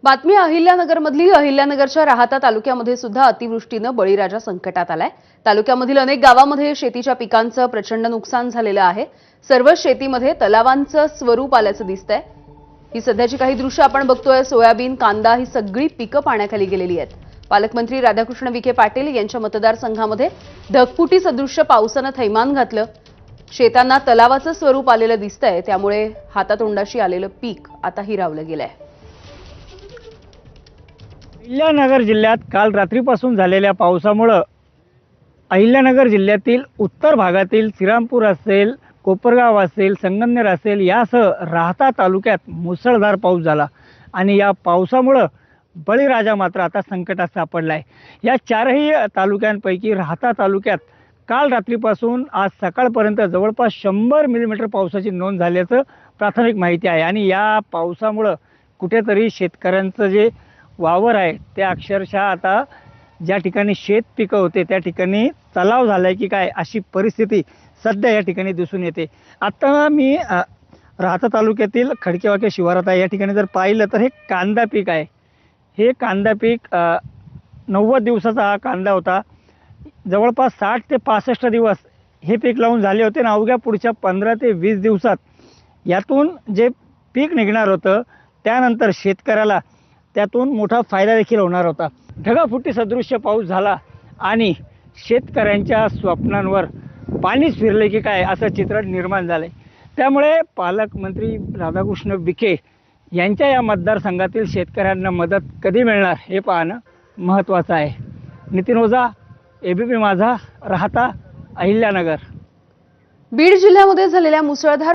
बातमी अहिल्यानगरमधली अहिल्यानगरच्या राहाता तालुक्यामध्ये सुद्धा अतिवृष्टीनं बळीराजा संकटात आलाय। तालुक्यामधील अनेक गावांमध्ये शेतीच्या पिकांचं प्रचंड नुकसान झालेलं आहे। सर्व शेतीमध्ये तलावांचं स्वरूप आल्याचं दिसतंय। ही सध्याची काही दृश्य आपण बघतोय। सोयाबीन, कांदा ही सगळी पिकं पाण्याखाली गेलेली आहेत। पालकमंत्री राधाकृष्ण विखे पाटील यांच्या मतदारसंघामध्ये ढगफुटी सदृश्य पावसानं थैमान घातलं। शेतांना तलावाचं स्वरूप आलेलं दिसतंय, त्यामुळे हातातोंडाशी आलेलं पीक आता हिरावलं गेलंय। अहिल्यानगर जिल्ह्यात काल रात्रीपासून झालेल्या पावसामुळे अहिल्यानगर जिल्ह्यातील उत्तर भागातील श्रीरामपूर असेल, कोपरगाव असेल, संगमनेर असेल यासह राहाता तालुक्यात मुसळधार पाऊस झाला आणि या पावसामुळे बळीराजा मात्र आता संकटात सापडला आहे। या चारही तालुक्यांपैकी राहाता तालुक्यात काल रात्रीपासून आज सकाळपर्यंत जवळपास 100 मिलीमीटर पावसाची नोंद झाल्याचं प्राथमिक माहिती आहे आणि या पावसामुळे कुठेतरी शेतकऱ्यांचं जे वावर आहे ते अक्षरशः आता ज्या ठिकाणी शेत पिकं होते त्या ठिकाणी तलाव झालाय की काय अशी परिस्थिती सध्या या ठिकाणी दिसून येते। आता मी राहाता तालुक्यातील खडकेवाके शिवारात आहे। या ठिकाणी जर पाहिलं तर हे कांदा पीक आहे। हे कांदा पीक 90 दिवसाचा हा कांदा होता। जवळपास 60 ते 65 दिवस हे पीक लावून झाले होते आणि अवघ्या पुढच्या 15 ते 20 दिवसात यातून जे पीक निघणार होतं त्यानंतर शेतकऱ्याला त्यातून मोठा फायदा देखील होणार होता। ढगफुटी सदृश्य पाऊस झाला आणि शेतकऱ्यांच्या स्वप्नांवर पाणीच फिरले की काय असं चित्र निर्माण झालंय। त्यामुळे पालकमंत्री राधाकृष्ण विखे यांच्या या मतदारसंघातील शेतकऱ्यांना मदत कधी मिळणार हे पाहणं महत्त्वाचं आहे। नितीन ओझा, एबीपी माझा, राहाता, अहिल्यानगर। बीड जिल्ह्यामध्ये झालेल्या मुसळधार